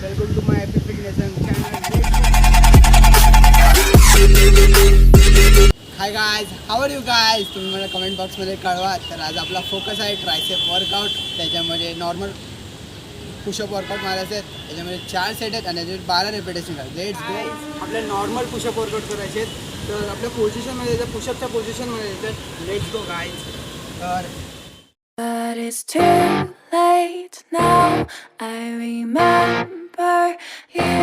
Welcome to my epic fitness channel. Hi guys, how are you guys? तुम्ही मला comment बॉक्समध्ये कळवा. तर आज आपला फोकस आहे ट्रायसेप वर्कआउट. त्याच्यामध्ये नॉर्मल पुशअप वर्कआउट मारायचे आहेत. त्याच्यामध्ये 4 सेट आहेत आणि त्याच्यामध्ये 12 रिपिटेशन करायचे. लेट्स गो. आपल्याला नॉर्मल पुशअप वर्कआउट करायचे आहेत. तर आपल्या पोझिशनमध्ये येतं, पुशअपच्या पोझिशनमध्ये येतं. Let's go guys. तर But it's too late now. I remember you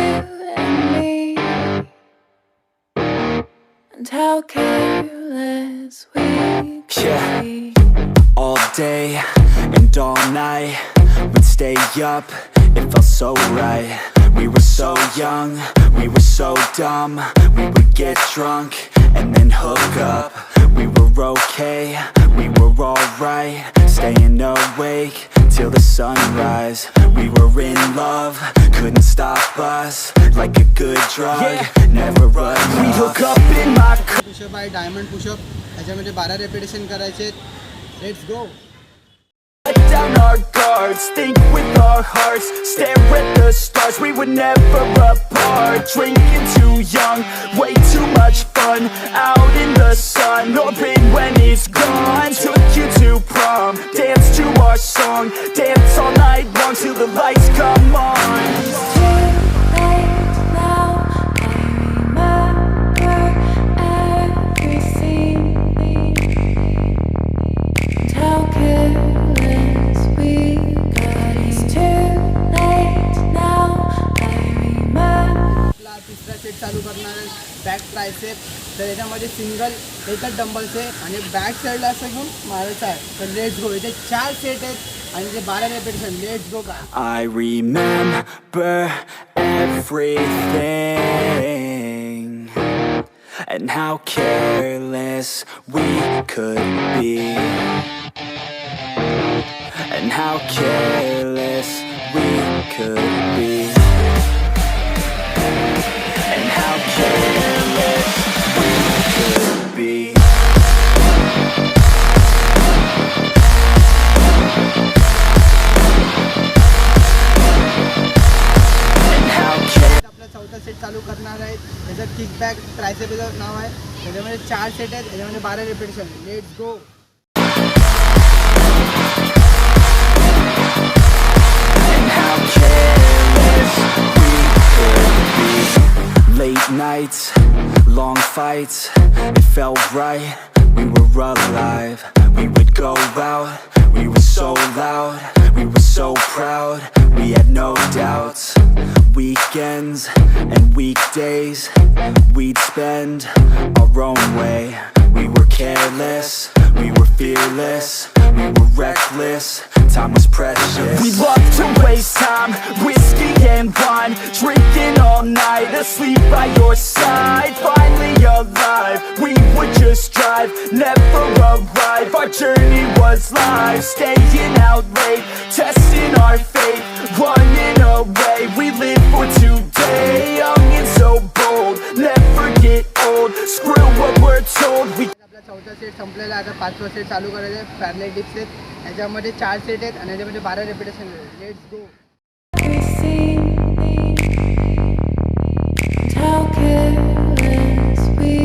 and me, and how careless we could be. All day and all night, we'd stay up, it felt so right. We were so young, we were so dumb. We would get drunk and then hook up. We were okay, we were alright. Staying awake till the sunrise. We were in love, couldn't stop us. Like a good drug, never enough. We hook up in my car. Pushup आहे diamond pushup. त्याच्यामध्ये 12 repetition करायचे. Let's go. Let down our guards, think with our hearts, stare at the stars, we were never apart. Drinking too young, way too much fun, out in the sun, hoping when it's gone. Took you to prom, dance to our song, dance all night long till the lights come on. It's too late now. I remember everything, and how careless we got. It's too late now. I remember. आपला तिसरा set चालू करणार आहे back tricep. तर याच्यामध्ये single एकच dumbbells आहे आणि बॅक साईडला असं घेऊन मारायचं आहे. तर लेट्स गो. इथे 4 सेट आहेत आणि ते 12 repetition. Let's go. I remember everything and how careless we could be, and how careless we could be, and how careless we could be. आपला चौथा सेट चालू करणार आहे. त्याचं किक बॅक ट्रायसेपचं नाव आहे. त्याच्यामध्ये 4 सेट आहेत. त्याच्यामध्ये 12 repetition. Let's go. And how careless we could be. Late nights, long fights, it felt right, we were alive. We would go out, we were so loud, we were so proud, we had no doubts. Weekends and weekdays, we'd spend our own way. We were careless, we were fearless, we were reckless, time was precious. We loved to waste time, whiskey and wine, drinking all night, asleep by your side. Finally alive, we would just drive, never arrive. Our journey was live, staying out late, testing our fate, running away. We live for today, young and so bold, never get old, screw what we're told. We आपला चौथा set संपलेला आहे. आता 5वा set चालू करायचं आहे. Parallel dips आहेत. याच्यामध्ये 4 सेट आहेत आणि याच्यामध्ये 12 रिपिटेशन आहेत. Let's go. Everything, and how careless we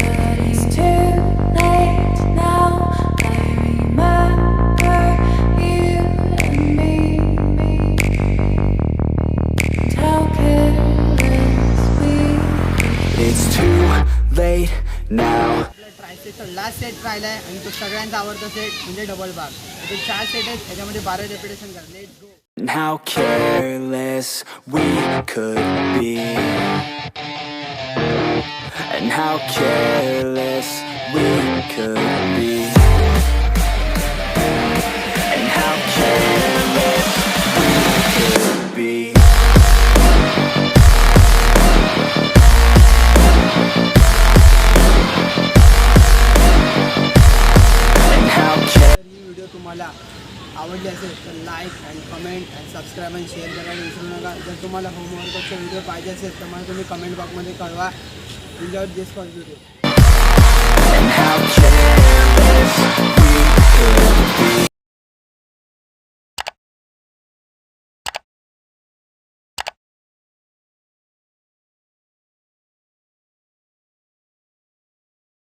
got. It's too late now. I remember you and me, and how careless we got. It's too late now. आपला ट्रायसेपचा लास्ट सेट राहिला आहे आणि तो सगळ्यांचा आवडता सेट म्हणजे डबल बार. ते 4 सेट आहेत. त्याच्यामध्ये 12 रिपिटेशन करा. Let's go. And how careless we could be, and how careless we could be, and how careless we could be. And how जर ही व्हिडिओ तुम्हाला आवडली असेल तर like and comment and subscribe and share करायला विसरू नका. जर तुम्हाला होमवर्कचा व्हिडिओ पाहिजे असेल तर मला तुम्ही कमेंट बॉक्समध्ये कळवा. Enjoy this for video. and how careless we could be.